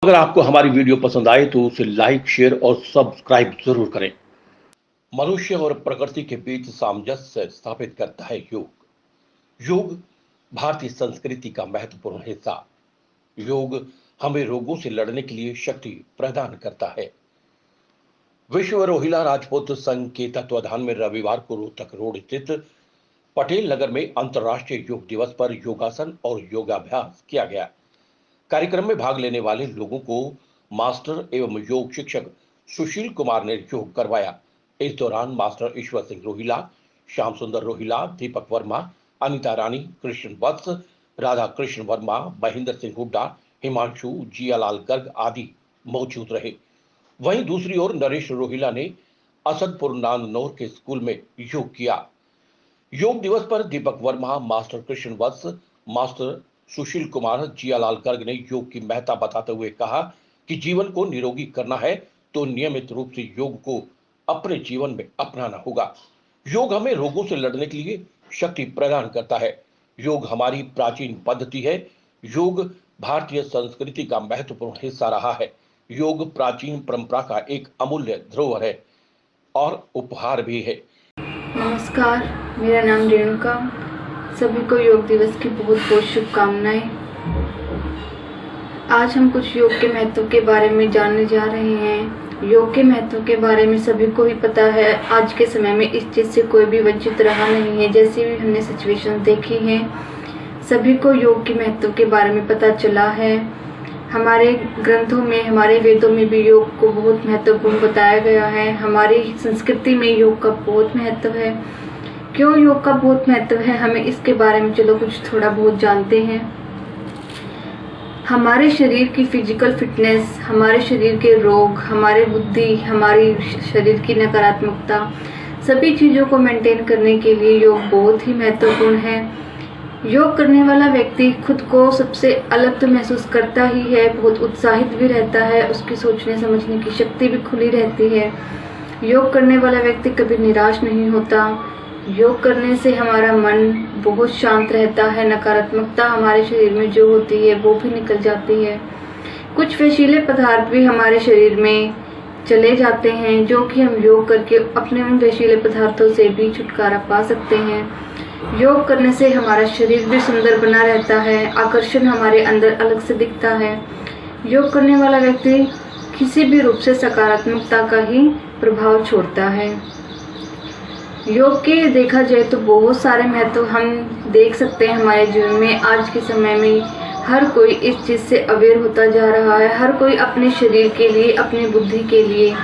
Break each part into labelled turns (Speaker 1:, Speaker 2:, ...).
Speaker 1: अगर आपको हमारी वीडियो पसंद आए तो उसे लाइक, शेयर और सब्सक्राइब जरूर करें। मनुष्य और प्रकृति के बीच सामंजस्य स्थापित करता है योग। योग भारतीय संस्कृति का महत्वपूर्ण हिस्सा। योग हमें रोगों से लड़ने के लिए शक्ति प्रदान करता है। विश्व रोहिला राजपूत संघ के तत्वाधान में रविवार को रोहतक रोड स्थित पटेल नगर में अंतर्राष्ट्रीय योग दिवस पर योगासन और योगाभ्यास किया गया। कार्यक्रम में भाग लेने वाले लोगों को मास्टर एवं योग शिक्षक सुशील कुमार ने योग करवाया। इस दौरान मास्टर ईश्वर सिंह रोहिला, श्याम सुंदर रोहिला, दीपक वर्मा, अनिता रानी, कृष्ण वत्स, राधा कृष्ण वर्मा, महेंद्र सिंह हुड्डा, हिमांशु, जियालाल गर्ग आदि मौजूद रहे। वहीं दूसरी ओर नरेश रोहिला ने असदपुर नांदनौर के स्कूल में योग किया। योग दिवस पर दीपक वर्मा, मास्टर कृष्ण वत्स, मास्टर सुशील कुमार, जियालाल गर्ग ने योग की महत्ता बताते हुए कहा कि जीवन को निरोगी करना है तो नियमित रूप से योग को अपने जीवन में अपनाना होगा। योग हमें रोगों से लड़ने के लिए शक्ति प्रदान करता है। योग हमारी प्राचीन पद्धति है। योग भारतीय संस्कृति का महत्वपूर्ण हिस्सा रहा है। योग प्राचीन परंपरा का एक अमूल्य धरोहर है और उपहार भी है।
Speaker 2: नमस्कार, मेरा नाम रेणुका। सभी को योग दिवस की बहुत बहुत शुभकामनाएं। आज हम कुछ योग के महत्व के बारे में जानने जा रहे हैं। योग के महत्व के बारे में सभी को ही पता है। आज के समय में इस चीज़ से कोई भी वंचित रहा नहीं है। जैसे भी हमने सिचुएशन देखी हैं, सभी को योग के महत्व के बारे में पता चला है। हमारे ग्रंथों में, हमारे वेदों में भी योग को बहुत महत्वपूर्ण बताया गया है। हमारी संस्कृति में योग का बहुत महत्व है। क्यों योग का बहुत महत्व है, हमें इसके बारे में चलो कुछ थोड़ा बहुत जानते हैं। हमारे शरीर की फिजिकल फिटनेस, हमारे शरीर के रोग, हमारे बुद्धि, हमारी शरीर की नकारात्मकता, सभी चीज़ों को मेंटेन करने के लिए योग बहुत ही महत्वपूर्ण है। योग करने वाला व्यक्ति खुद को सबसे अलग तो महसूस करता ही है, बहुत उत्साहित भी रहता है, उसकी सोचने समझने की शक्ति भी खुली रहती है। योग करने वाला व्यक्ति कभी निराश नहीं होता। योग करने से हमारा मन बहुत शांत रहता है, नकारात्मकता हमारे शरीर में जो होती है वो भी निकल जाती है। कुछ विषैले पदार्थ भी हमारे शरीर में चले जाते हैं, जो कि हम योग करके अपने उन विषैले पदार्थों से भी छुटकारा पा सकते हैं। योग करने से हमारा शरीर भी सुंदर बना रहता है, आकर्षण हमारे अंदर अलग से दिखता है। योग करने वाला व्यक्ति किसी भी रूप से सकारात्मकता का ही प्रभाव छोड़ता है। योग के देखा जाए तो बहुत सारे महत्व हम देख सकते हैं हमारे जीवन में। आज के समय में हर कोई इस चीज़ से अवेयर होता जा रहा है। हर कोई अपने शरीर के लिए, अपनी बुद्धि के लिए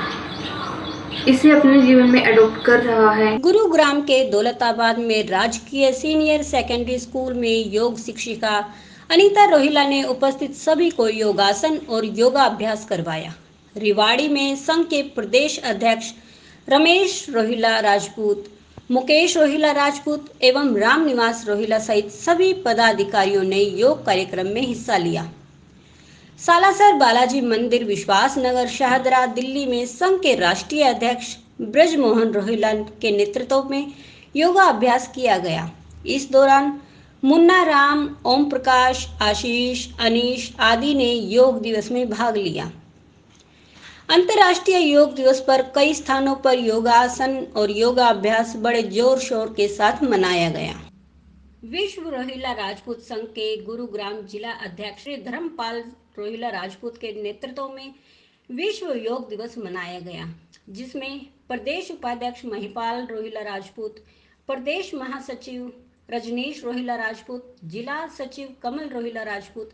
Speaker 2: इसे अपने जीवन में अडॉप्ट कर रहा है।
Speaker 3: गुरुग्राम के दौलताबाद में राजकीय सीनियर सेकेंडरी स्कूल में योग शिक्षिका अनीता रोहिला ने उपस्थित सभी को योगासन और योगाभ्यास करवाया। रिवाड़ी में संघ के प्रदेश अध्यक्ष रमेश रोहिला राजपूत, मुकेश रोहिला राजपूत एवं रामनिवास रोहिला सहित सभी पदाधिकारियों ने योग कार्यक्रम में हिस्सा लिया। सालासर बालाजी मंदिर, विश्वास नगर, शाहदरा, दिल्ली में संघ के राष्ट्रीय अध्यक्ष ब्रजमोहन रोहिला के नेतृत्व में योगा अभ्यास किया गया। इस दौरान मुन्ना राम, ओम प्रकाश, आशीष, अनीश आदि ने योग दिवस में भाग लिया। अंतर्राष्ट्रीय योग दिवस पर कई स्थानों पर योगासन और योगाभ्यास बड़े जोर शोर के साथ मनाया गया। विश्व रोहिला राजपूत संघ के गुरुग्राम जिला अध्यक्ष श्री धर्मपाल रोहिला राजपूत के नेतृत्व में विश्व योग दिवस मनाया गया, जिसमें प्रदेश उपाध्यक्ष महिपाल रोहिला राजपूत, प्रदेश महासचिव रजनीश रोहिला राजपूत, जिला सचिव कमल रोहिला राजपूत,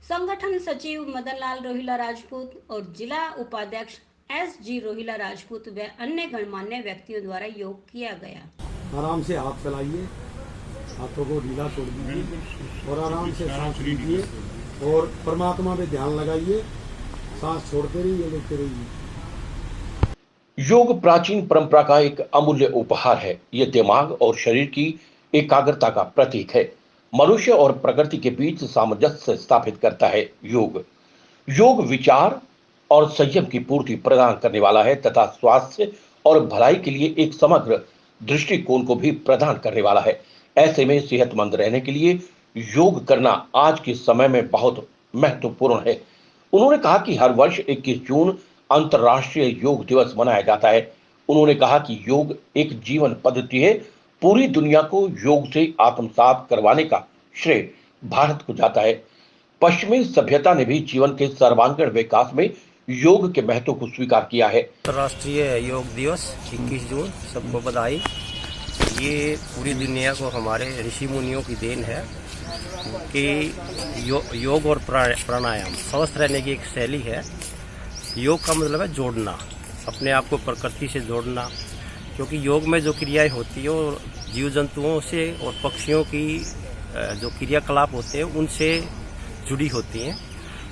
Speaker 3: संगठन सचिव मदनलाल रोहिला राजपूत और जिला उपाध्यक्ष SG रोहिला राजपूत व अन्य गणमान्य व्यक्तियों द्वारा योग किया गया।
Speaker 4: आराम से हाथ फैलाइए, हाथों को ढीला छोड़ दीजिए और आराम से सांस लीजिए और परमात्मा पे ध्यान लगाइए। सांस छोड़ते रहिए, लेते रहिए।
Speaker 1: योग प्राचीन परंपरा का एक अमूल्य उपहार है। यह दिमाग और शरीर की एकाग्रता का प्रतीक है। मनुष्य और प्रकृति के बीच सामंजस्य स्थापित करता है। योग विचार और संयम की पूर्ति प्रदान करने वाला है तथा स्वास्थ्य और भलाई के लिए एक समग्र दृष्टिकोण को भी प्रदान करने वाला है। ऐसे में सेहतमंद रहने के लिए योग करना आज के समय में बहुत महत्वपूर्ण है। उन्होंने कहा कि हर वर्ष 21 जून अंतर्राष्ट्रीय योग दिवस मनाया जाता है। उन्होंने कहा कि योग एक जीवन पद्धति है। पूरी दुनिया को योग से आत्मसात करवाने का श्रेय भारत को जाता है। पश्चिमी सभ्यता ने भी जीवन के सर्वांगीण विकास में योग के महत्व को स्वीकार किया है।
Speaker 5: अंतर्राष्ट्रीय योग दिवस 21 जून, सबको बधाई। ये पूरी दुनिया को हमारे ऋषि मुनियों की देन है कि योग और प्राणायाम स्वस्थ रहने की एक शैली है। योग का मतलब है जोड़ना, अपने आप को प्रकृति से जोड़ना, क्योंकि योग में जो क्रियाएं होती है और जीव जंतुओं से और पक्षियों की जो क्रियाकलाप होते हैं उनसे जुड़ी होती हैं,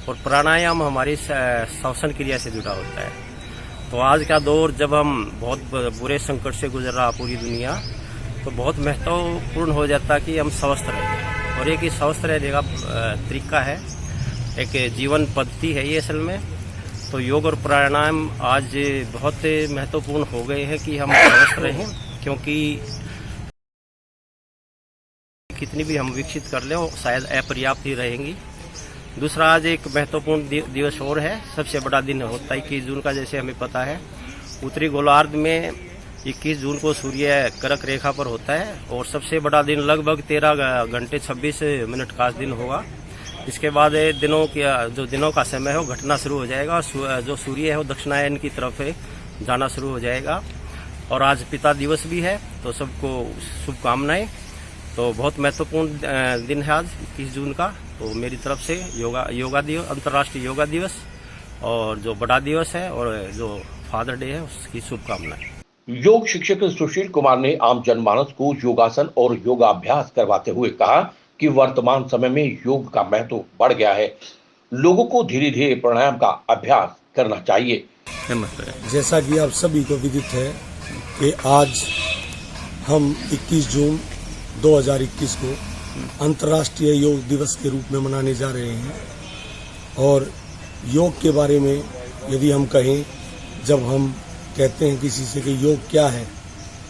Speaker 5: और प्राणायाम हमारी श्वसन क्रिया से जुड़ा होता है। तो आज का दौर जब हम बहुत बुरे संकट से गुजर रहा पूरी दुनिया, तो बहुत महत्वपूर्ण हो जाता कि हम स्वस्थ रहें, और एक ही स्वस्थ रहने का तरीका है, एक जीवन पद्धति है ये असल में। तो योग और प्राणायाम आज बहुत महत्वपूर्ण हो गए हैं कि हम स्वस्थ रहें, क्योंकि कितनी भी हम विकसित कर लें शायद अपर्याप्त ही रहेंगी। दूसरा, आज एक महत्वपूर्ण दिवस और है, सबसे बड़ा दिन होता है 21 जून का। जैसे हमें पता है उत्तरी गोलार्ध में 21 जून को सूर्य कर्क रेखा पर होता है, और सबसे बड़ा दिन लगभग 13 घंटे 26 मिनट का दिन होगा। इसके बाद दिनों का समय हो घटना शुरू हो जाएगा, और जो सूर्य है वो दक्षिणायन की तरफ जाना शुरू हो जाएगा। और आज पिता दिवस भी है, तो सबको शुभकामनाएं। तो बहुत महत्वपूर्ण दिन है आज 21 जून का। तो मेरी तरफ से योगा दिवस, अंतर्राष्ट्रीय योगा दिवस, और जो बड़ा दिवस है और जो फादर डे है उसकी शुभकामनाएं।
Speaker 1: योग शिक्षक सुशील कुमार ने आम जनमानस को योगासन और योगाभ्यास करवाते हुए कहा कि वर्तमान समय में योग का महत्व बढ़ गया है। लोगों को धीरे धीरे प्राणायाम का अभ्यास करना चाहिए।
Speaker 4: जैसा कि आप सभी को विदित है कि आज हम 21 जून 2021 को अंतर्राष्ट्रीय योग दिवस के रूप में मनाने जा रहे हैं। और योग के बारे में यदि हम कहें, जब हम कहते हैं किसी से कि योग क्या है,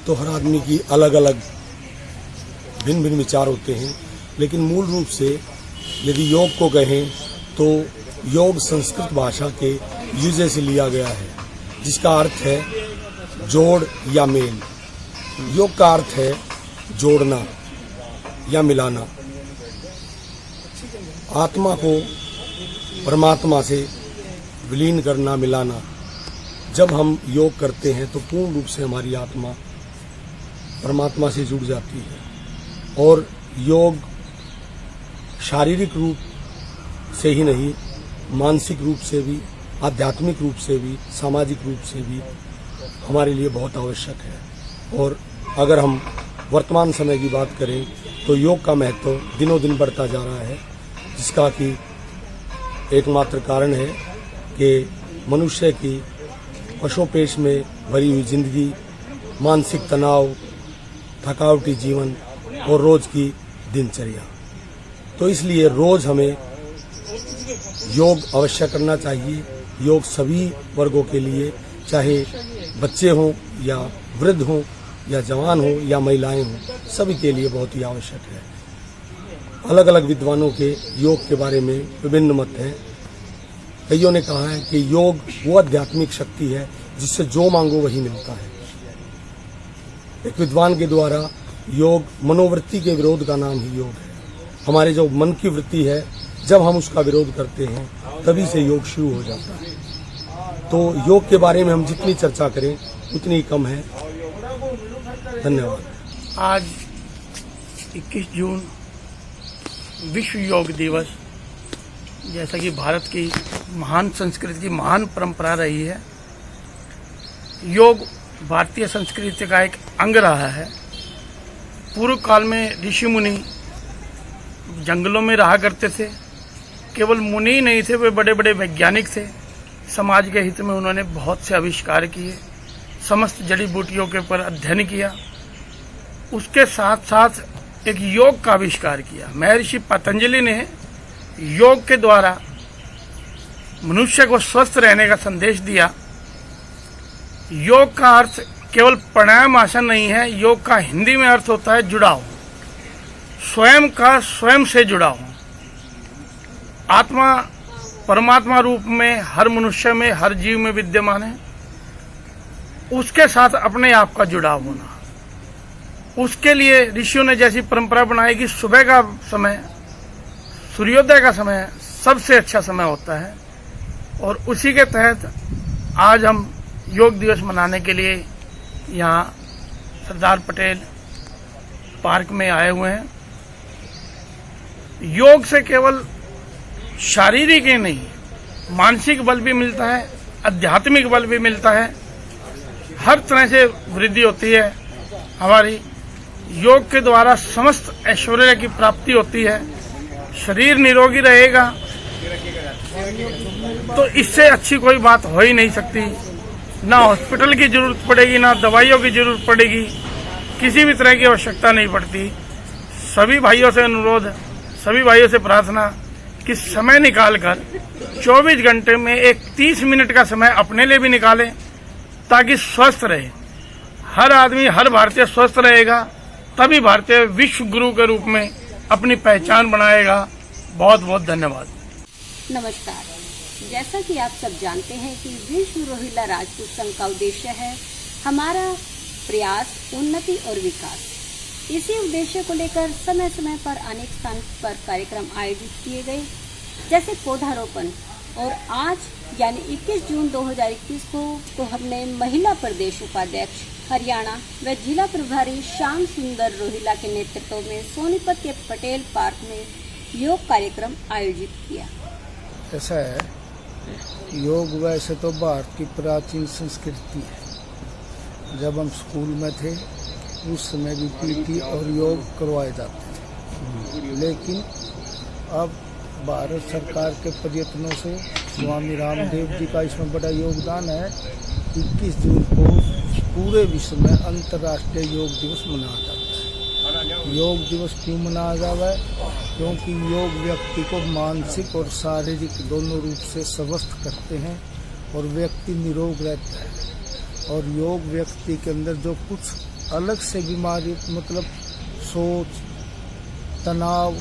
Speaker 4: तो हर आदमी की अलग अलग भिन्न भिन्न विचार होते हैं। लेकिन मूल रूप से यदि योग को कहें तो योग संस्कृत भाषा के युजे से लिया गया है, जिसका अर्थ है जोड़ या मेल। योग का अर्थ है जोड़ना या मिलाना, आत्मा को परमात्मा से विलीन करना, मिलाना। जब हम योग करते हैं तो पूर्ण रूप से हमारी आत्मा परमात्मा से जुड़ जाती है। और योग शारीरिक रूप से ही नहीं, मानसिक रूप से भी, आध्यात्मिक रूप से भी, सामाजिक रूप से भी हमारे लिए बहुत आवश्यक है। और अगर हम वर्तमान समय की बात करें तो योग का महत्व दिनों दिन बढ़ता जा रहा है, जिसका कि एकमात्र कारण है कि मनुष्य की पशोपेश में भरी हुई जिंदगी, मानसिक तनाव, थकावटी जीवन और रोज की दिनचर्या। तो इसलिए रोज हमें योग अवश्य करना चाहिए। योग सभी वर्गों के लिए, चाहे बच्चे हों या वृद्ध हों या जवान हों या महिलाएं हों, सभी के लिए बहुत ही आवश्यक है। अलग अलग विद्वानों के योग के बारे में विभिन्न मत हैं। कईयों ने कहा है कि योग वो आध्यात्मिक शक्ति है जिससे जो मांगो वही मिलता है। एक विद्वान के द्वारा योग मनोवृत्ति के विरोध का नाम ही योग है। हमारे जो मन की वृत्ति है, जब हम उसका विरोध करते हैं तभी से योग शुरू हो जाता है। तो योग के बारे में हम जितनी चर्चा करें उतनी कम है। धन्यवाद।
Speaker 6: आज 21 जून विश्व योग दिवस, जैसा कि भारत की महान संस्कृति की महान परंपरा रही है, योग भारतीय संस्कृति का एक अंग रहा है। पूर्व काल में ऋषि मुनि जंगलों में रहा करते थे। केवल मुनि ही नहीं थे, वे बड़े बड़े वैज्ञानिक थे। समाज के हित में उन्होंने बहुत से आविष्कार किए, समस्त जड़ी बूटियों के ऊपर अध्ययन किया। उसके साथ साथ एक योग का आविष्कार किया। महर्षि पतंजलि ने योग के द्वारा मनुष्य को स्वस्थ रहने का संदेश दिया। योग का अर्थ केवल प्राणायाम आसन नहीं है। योग का हिंदी में अर्थ होता है जुड़ाव, स्वयं का स्वयं से जुड़ाव। आत्मा परमात्मा रूप में हर मनुष्य में, हर जीव में विद्यमान है, उसके साथ अपने आप का जुड़ाव होना। उसके लिए ऋषियों ने जैसी परंपरा बनाई कि सुबह का समय, सूर्योदय का समय सबसे अच्छा समय होता है, और उसी के तहत आज हम योग दिवस मनाने के लिए यहाँ सरदार पटेल पार्क में आए हुए हैं। योग से केवल शारीरिक ही नहीं, मानसिक बल भी मिलता है, आध्यात्मिक बल भी मिलता है, हर तरह से वृद्धि होती है हमारी। योग के द्वारा समस्त ऐश्वर्य की प्राप्ति होती है, शरीर निरोगी रहेगा तो इससे अच्छी कोई बात हो ही नहीं सकती। ना हॉस्पिटल की जरूरत पड़ेगी, ना दवाइयों की जरूरत पड़ेगी, किसी भी तरह की आवश्यकता नहीं पड़ती। सभी भाइयों से अनुरोध, सभी भाइयों से प्रार्थना कि समय निकालकर 24 घंटे में एक 30 मिनट का समय अपने लिए भी निकालें, ताकि स्वस्थ रहे। हर आदमी, हर भारतीय स्वस्थ रहेगा, तभी भारतीय विश्व गुरु के रूप में अपनी पहचान बनाएगा। बहुत बहुत धन्यवाद।
Speaker 3: नमस्कार। जैसा कि आप सब जानते हैं कि विश्व रोहिला राजपूत संघ का उद्देश्य है हमारा प्रयास, उन्नति और विकास। इसी उद्देश्य को लेकर समय समय पर अनेक स्थान पर कार्यक्रम आयोजित किए गए, जैसे पौधारोपण। और आज यानी 21 जून 2021 को हमने महिला प्रदेश उपाध्यक्ष हरियाणा व जिला प्रभारी श्याम सुंदर रोहिला के नेतृत्व में सोनीपत के पटेल पार्क में योग कार्यक्रम आयोजित किया।
Speaker 7: ऐसा है, योग वैसे तो भारत की प्राचीन संस्कृति है। जब हम स्कूल में थे उस समय भी पीटी और योग करवाए जाते थे, लेकिन अब भारत सरकार के प्रयत्नों से स्वामी रामदेव जी का इसमें बड़ा योगदान है। 21 जून को पूरे विश्व में अंतर्राष्ट्रीय योग दिवस मनाया जाता है। योग दिवस क्यों मनाया जाता है? क्योंकि योग व्यक्ति को मानसिक और शारीरिक दोनों रूप से स्वस्थ करते हैं और व्यक्ति निरोग रहता है। और योग व्यक्ति के अंदर जो कुछ अलग से बीमारी, मतलब सोच, तनाव,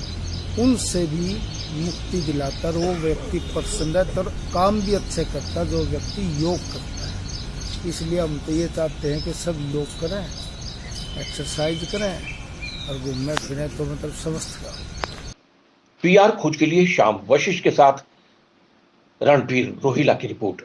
Speaker 7: उनसे भी मुक्ति दिलाता है। वो व्यक्ति प्रसन्न रहता और काम भी अच्छे करता है जो व्यक्ति योग करता है। इसलिए हम तो ये चाहते हैं कि सब योग करें, एक्सरसाइज करें और घूमने फिरें तो मतलब स्वस्थ रहें।
Speaker 1: PR खोज के लिए श्याम वशिष्ठ के साथ रणबीर रोहिला की रिपोर्ट।